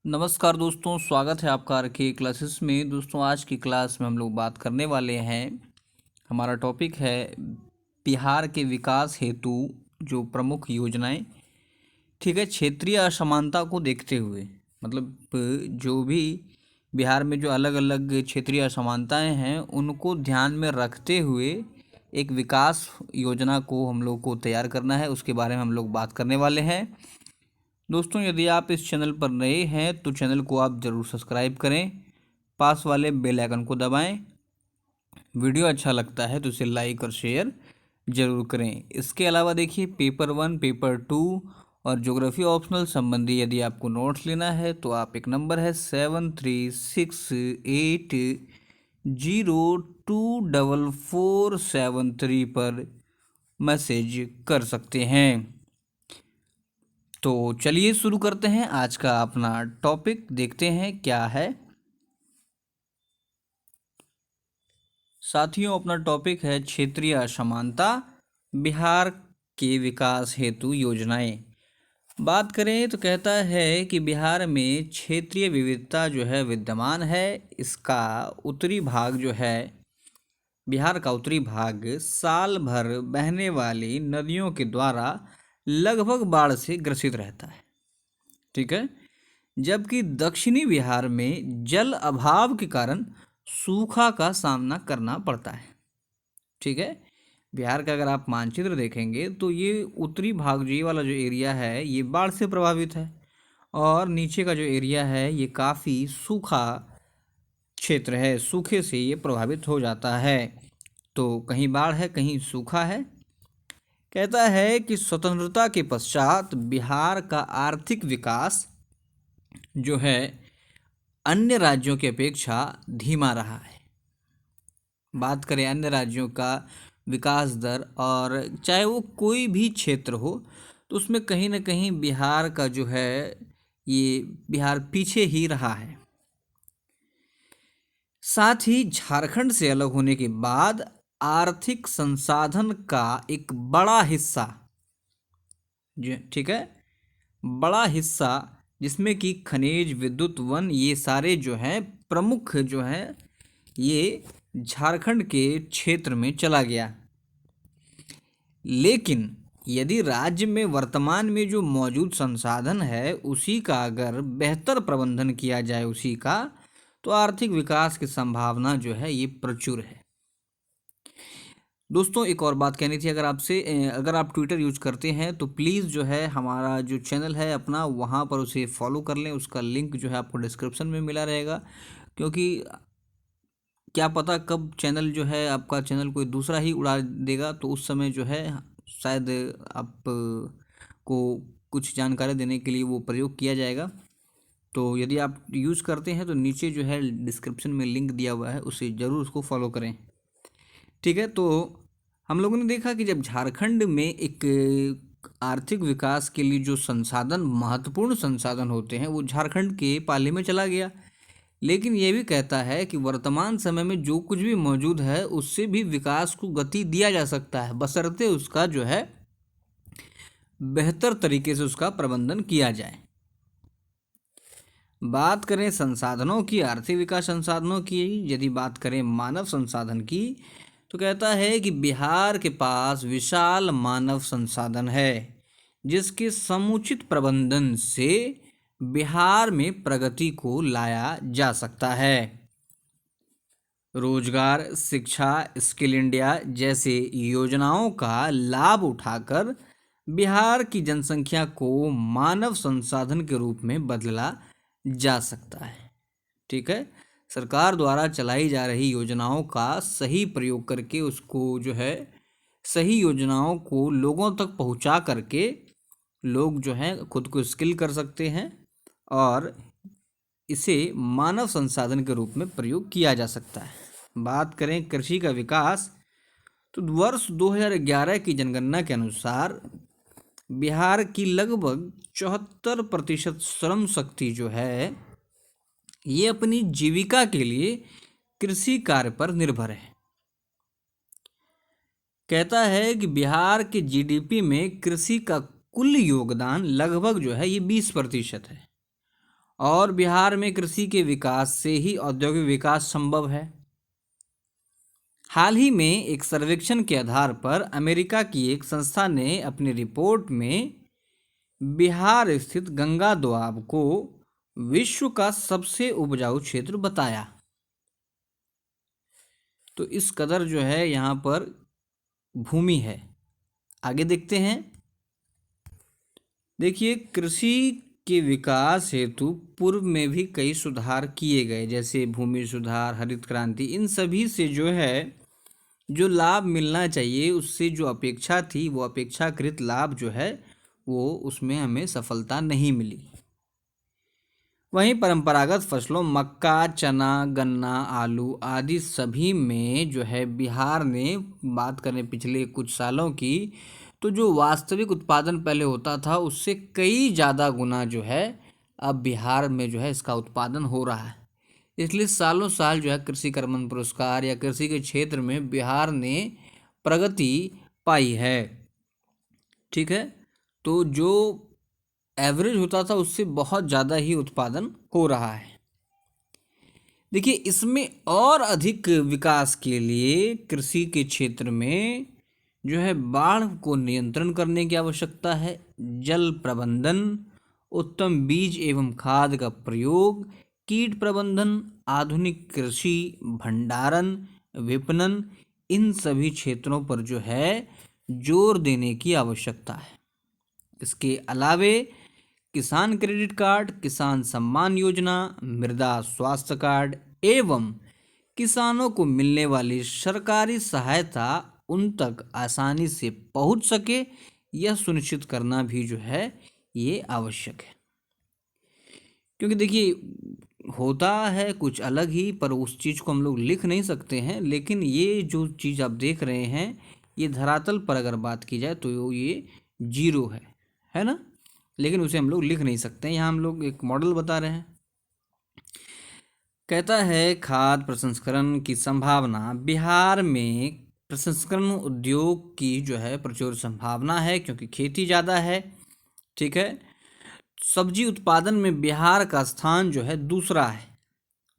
नमस्कार दोस्तों, स्वागत है आपका आर के क्लासेस में। दोस्तों, आज की क्लास में हम लोग बात करने वाले हैं। हमारा टॉपिक है बिहार के विकास हेतु जो प्रमुख योजनाएं। ठीक है, क्षेत्रीय असमानता को देखते हुए, मतलब जो भी बिहार में जो अलग अलग क्षेत्रीय असमानताएं हैं उनको ध्यान में रखते हुए एक विकास योजना को हम लोग को तैयार करना है, उसके बारे में हम लोग बात करने वाले हैं। दोस्तों, यदि आप इस चैनल पर नए हैं तो चैनल को आप ज़रूर सब्सक्राइब करें, पास वाले बेल आइकन को दबाएं। वीडियो अच्छा लगता है तो इसे लाइक और शेयर ज़रूर करें। इसके अलावा देखिए, पेपर 1, पेपर 2 और ज्योग्राफी ऑप्शनल संबंधी यदि आपको नोट्स लेना है तो आप एक नंबर है 7368024473 पर मैसेज कर सकते हैं। तो चलिए शुरू करते हैं आज का अपना टॉपिक, देखते हैं क्या है। साथियों, अपना टॉपिक है क्षेत्रीय असमानता, बिहार के विकास हेतु योजनाएं। बात करें तो कहता है कि बिहार में क्षेत्रीय विविधता जो है विद्यमान है। इसका उत्तरी भाग जो है, बिहार का उत्तरी भाग साल भर बहने वाली नदियों के द्वारा लगभग बाढ़ से ग्रसित रहता है। ठीक है, जबकि दक्षिणी बिहार में जल अभाव के कारण सूखा का सामना करना पड़ता है। ठीक है, बिहार का अगर आप मानचित्र देखेंगे तो ये उत्तरी भाग, जो ये वाला जो एरिया है, ये बाढ़ से प्रभावित है, और नीचे का जो एरिया है ये काफ़ी सूखा क्षेत्र है, सूखे से ये प्रभावित हो जाता है। तो कहीं बाढ़ है, कहीं सूखा है। कहता है कि स्वतंत्रता के पश्चात बिहार का आर्थिक विकास जो है अन्य राज्यों की अपेक्षा धीमा रहा है। बात करें अन्य राज्यों का विकास दर, और चाहे वो कोई भी क्षेत्र हो, तो उसमें कहीं ना कहीं बिहार का जो है, ये बिहार पीछे ही रहा है। साथ ही झारखंड से अलग होने के बाद आर्थिक संसाधन का एक बड़ा हिस्सा, जो ठीक है, बड़ा हिस्सा जिसमें कि खनिज, विद्युत, वन, ये सारे जो हैं प्रमुख जो हैं, ये झारखंड के क्षेत्र में चला गया। लेकिन यदि राज्य में वर्तमान में जो मौजूद संसाधन है उसी का अगर बेहतर प्रबंधन किया जाए उसी का, तो आर्थिक विकास की संभावना जो है ये प्रचुर है। दोस्तों, एक और बात कहनी थी, अगर आपसे, अगर आप ट्विटर यूज करते हैं तो प्लीज़ जो है हमारा जो चैनल है अपना, वहाँ पर उसे फॉलो कर लें। उसका लिंक जो है आपको डिस्क्रिप्शन में मिला रहेगा, क्योंकि क्या पता कब चैनल जो है, आपका चैनल कोई दूसरा ही उड़ा देगा, तो उस समय जो है शायद आप को कुछ जानकारी देने के लिए वो प्रयोग किया जाएगा। तो यदि आप यूज़ करते हैं तो नीचे जो है डिस्क्रिप्शन में लिंक दिया हुआ है, उसे ज़रूर उसको फॉलो करें। ठीक है, तो हम लोगों ने देखा कि जब झारखंड में एक आर्थिक विकास के लिए जो संसाधन, महत्वपूर्ण संसाधन होते हैं, वो झारखंड के पाले में चला गया। लेकिन ये भी कहता है कि वर्तमान समय में जो कुछ भी मौजूद है उससे भी विकास को गति दिया जा सकता है, बशर्ते उसका जो है बेहतर तरीके से उसका प्रबंधन किया जाए। बात करें संसाधनों की, आर्थिक विकास संसाधनों की, यदि बात करें मानव संसाधन की, तो कहता है कि बिहार के पास विशाल मानव संसाधन है जिसके समुचित प्रबंधन से बिहार में प्रगति को लाया जा सकता है। रोजगार, शिक्षा, स्किल इंडिया जैसे योजनाओं का लाभ उठाकर बिहार की जनसंख्या को मानव संसाधन के रूप में बदला जा सकता है। ठीक है, सरकार द्वारा चलाई जा रही योजनाओं का सही प्रयोग करके, उसको जो है सही योजनाओं को लोगों तक पहुंचा करके लोग जो हैं खुद को स्किल कर सकते हैं, और इसे मानव संसाधन के रूप में प्रयोग किया जा सकता है। बात करें कृषि का विकास, तो वर्ष 2011 की जनगणना के अनुसार बिहार की लगभग 74% श्रम शक्ति जो है ये अपनी जीविका के लिए कृषि कार्य पर निर्भर है। कहता है कि बिहार के जीडीपी में कृषि का कुल योगदान लगभग जो है ये 20% है, और बिहार में कृषि के विकास से ही औद्योगिक विकास संभव है। हाल ही में एक सर्वेक्षण के आधार पर अमेरिका की एक संस्था ने अपनी रिपोर्ट में बिहार स्थित गंगा दोआब को विश्व का सबसे उपजाऊ क्षेत्र बताया। तो इस कदर जो है यहाँ पर भूमि है। आगे देखते हैं। देखिए, कृषि के विकास हेतु पूर्व में भी कई सुधार किए गए, जैसे भूमि सुधार, हरित क्रांति। इन सभी से जो है जो लाभ मिलना चाहिए, उससे जो अपेक्षा थी वो अपेक्षाकृत लाभ जो है वो उसमें हमें सफलता नहीं मिली। वहीं परंपरागत फसलों मक्का, चना, गन्ना, आलू आदि सभी में जो है बिहार ने, बात करें पिछले कुछ सालों की, तो जो वास्तविक उत्पादन पहले होता था उससे कई ज़्यादा गुना जो है अब बिहार में जो है इसका उत्पादन हो रहा है। इसलिए सालों साल जो है कृषि कर्मण पुरस्कार या कृषि के क्षेत्र में बिहार ने प्रगति पाई है। ठीक है, तो जो एवरेज होता था उससे बहुत ज़्यादा ही उत्पादन हो रहा है। देखिए, इसमें और अधिक विकास के लिए कृषि के क्षेत्र में जो है बाढ़ को नियंत्रण करने की आवश्यकता है। जल प्रबंधन, उत्तम बीज एवं खाद का प्रयोग, कीट प्रबंधन, आधुनिक कृषि, भंडारण, विपणन, इन सभी क्षेत्रों पर जो है जोर देने की आवश्यकता है। इसके अलावे किसान क्रेडिट कार्ड, किसान सम्मान योजना, मृदा स्वास्थ्य कार्ड एवं किसानों को मिलने वाली सरकारी सहायता उन तक आसानी से पहुंच सके, यह सुनिश्चित करना भी जो है ये आवश्यक है। क्योंकि देखिए, होता है कुछ अलग ही, पर उस चीज़ को हम लोग लिख नहीं सकते हैं। लेकिन ये जो चीज़ आप देख रहे हैं, ये धरातल पर अगर बात की जाए तो ये जीरो है ना, लेकिन उसे हम लोग लिख नहीं सकते। यहाँ हम लोग एक मॉडल बता रहे हैं। कहता है खाद्य प्रसंस्करण की संभावना। बिहार में प्रसंस्करण उद्योग की जो है प्रचुर संभावना है, क्योंकि खेती ज़्यादा है। ठीक है, सब्जी उत्पादन में बिहार का स्थान जो है दूसरा है।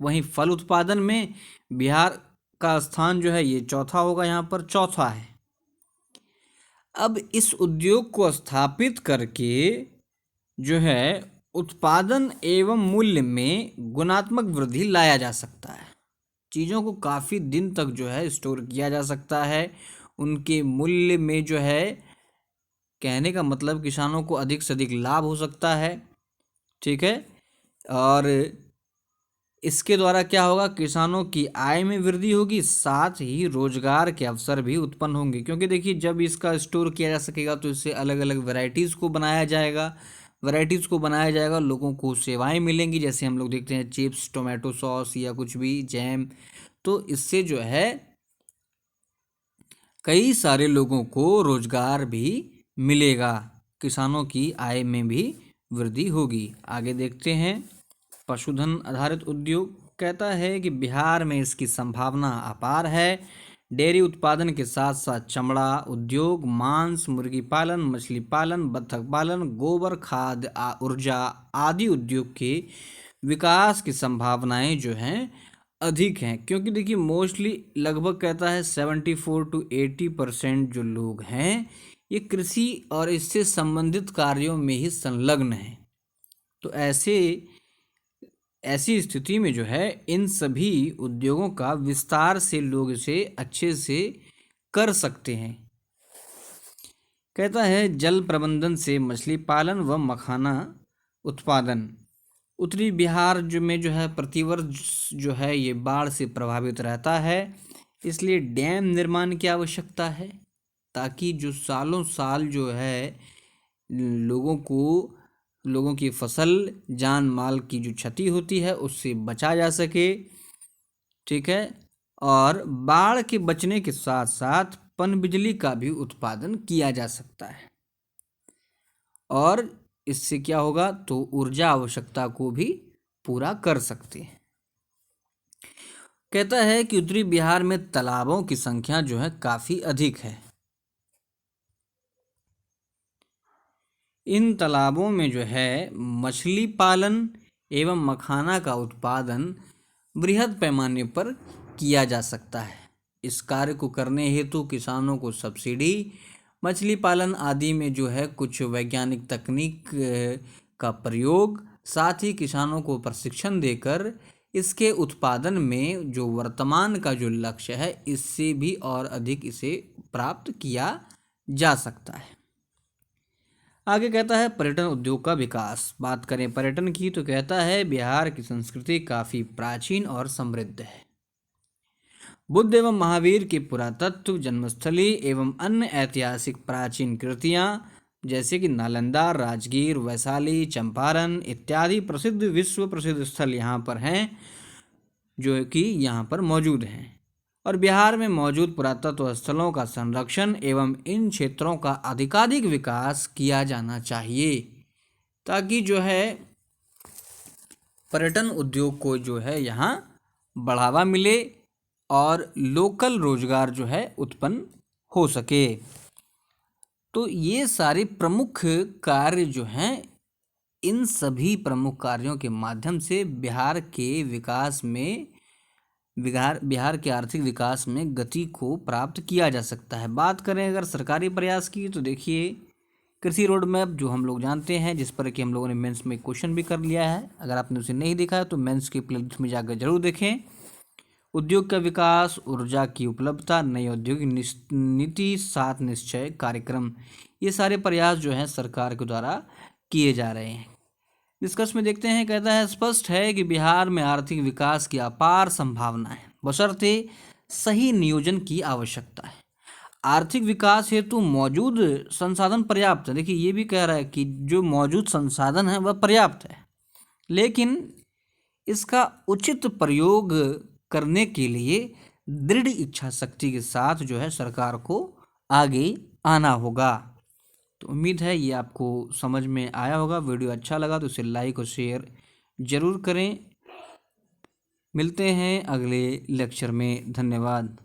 वहीं फल उत्पादन में बिहार का स्थान जो है ये चौथा होगा, यहाँ पर चौथा है। अब इस उद्योग को स्थापित करके जो है उत्पादन एवं मूल्य में गुणात्मक वृद्धि लाया जा सकता है। चीज़ों को काफ़ी दिन तक जो है स्टोर किया जा सकता है। उनके मूल्य में जो है, कहने का मतलब किसानों को अधिक से अधिक लाभ हो सकता है। ठीक है, और इसके द्वारा क्या होगा, किसानों की आय में वृद्धि होगी, साथ ही रोजगार के अवसर भी उत्पन्न होंगे। क्योंकि देखिए, जब इसका स्टोर किया जा सकेगा तो इससे अलग अलग वैरायटीज़ को बनाया जाएगा, लोगों को सेवाएं मिलेंगी। जैसे हम लोग देखते हैं चिप्स, टोमेटो सॉस या कुछ भी जैम, तो इससे जो है कई सारे लोगों को रोजगार भी मिलेगा, किसानों की आय में भी वृद्धि होगी। आगे देखते हैं। पशुधन आधारित उद्योग। कहता है कि बिहार में इसकी संभावना अपार है। डेयरी उत्पादन के साथ साथ चमड़ा उद्योग, मांस, मुर्गी पालन, मछली पालन, बत्तख पालन, गोबर खाद, ऊर्जा आदि उद्योग के विकास की संभावनाएं जो हैं अधिक हैं। क्योंकि देखिए, मोस्टली लगभग कहता है 74 to 80% जो लोग हैं ये कृषि और इससे संबंधित कार्यों में ही संलग्न हैं। तो ऐसी स्थिति में जो है इन सभी उद्योगों का विस्तार से लोग इसे अच्छे से कर सकते हैं। कहता है जल प्रबंधन से मछली पालन व मखाना उत्पादन। उत्तरी बिहार में जो है प्रतिवर्ष जो है ये बाढ़ से प्रभावित रहता है, इसलिए डैम निर्माण की आवश्यकता है, ताकि जो सालों साल जो है लोगों की फसल, जान माल की जो क्षति होती है उससे बचा जा सके। ठीक है, और बाढ़ के बचने के साथ साथ पनबिजली का भी उत्पादन किया जा सकता है, और इससे क्या होगा, तो ऊर्जा आवश्यकता को भी पूरा कर सकते हैं। कहता है कि उत्तरी बिहार में तालाबों की संख्या जो है काफ़ी अधिक है। इन तालाबों में जो है मछली पालन एवं मखाना का उत्पादन बृहद पैमाने पर किया जा सकता है। इस कार्य को करने हेतु किसानों को सब्सिडी, मछली पालन आदि में जो है कुछ वैज्ञानिक तकनीक का प्रयोग, साथ ही किसानों को प्रशिक्षण देकर इसके उत्पादन में जो वर्तमान का जो लक्ष्य है इससे भी और अधिक इसे प्राप्त किया जा सकता है। आगे कहता है पर्यटन उद्योग का विकास। बात करें पर्यटन की तो कहता है बिहार की संस्कृति काफ़ी प्राचीन और समृद्ध है। बुद्ध एवं महावीर की पुरातत्व, जन्मस्थली एवं अन्य ऐतिहासिक प्राचीन कृतियाँ जैसे कि नालंदा, राजगीर, वैशाली, चंपारण इत्यादि प्रसिद्ध विश्व प्रसिद्ध स्थल यहाँ पर हैं, जो कि यहाँ पर मौजूद हैं। और बिहार में मौजूद पुरातत्व स्थलों का संरक्षण एवं इन क्षेत्रों का अधिकाधिक विकास किया जाना चाहिए, ताकि जो है पर्यटन उद्योग को जो है यहाँ बढ़ावा मिले और लोकल रोजगार जो है उत्पन्न हो सके। तो ये सारे प्रमुख कार्य जो हैं, इन सभी प्रमुख कार्यों के माध्यम से बिहार के विकास में बिहार के आर्थिक विकास में गति को प्राप्त किया जा सकता है। बात करें अगर सरकारी प्रयास की तो देखिए कृषि रोड मैप जो हम लोग जानते हैं, जिस पर कि हम लोगों ने मेंस में क्वेश्चन भी कर लिया है, अगर आपने उसे नहीं देखा है तो मेंस के प्लेलिस्ट में जाकर जरूर देखें। उद्योग का विकास, ऊर्जा की उपलब्धता, नई औद्योगिक नीति, 7 निश्चय कार्यक्रम, ये सारे प्रयास जो हैं सरकार के द्वारा किए जा रहे हैं। निष्कर्ष में देखते हैं, कहता है स्पष्ट है कि बिहार में आर्थिक विकास की अपार संभावना है, बशर्ते सही नियोजन की आवश्यकता है। आर्थिक विकास हेतु मौजूद संसाधन पर्याप्त है। देखिए ये भी कह रहा है कि जो मौजूद संसाधन है वह पर्याप्त है, लेकिन इसका उचित प्रयोग करने के लिए दृढ़ इच्छा शक्ति के साथ जो है सरकार को आगे आना होगा। तो उम्मीद है ये आपको समझ में आया होगा। वीडियो अच्छा लगा तो इसे लाइक और शेयर जरूर करें। मिलते हैं अगले लेक्चर में। धन्यवाद।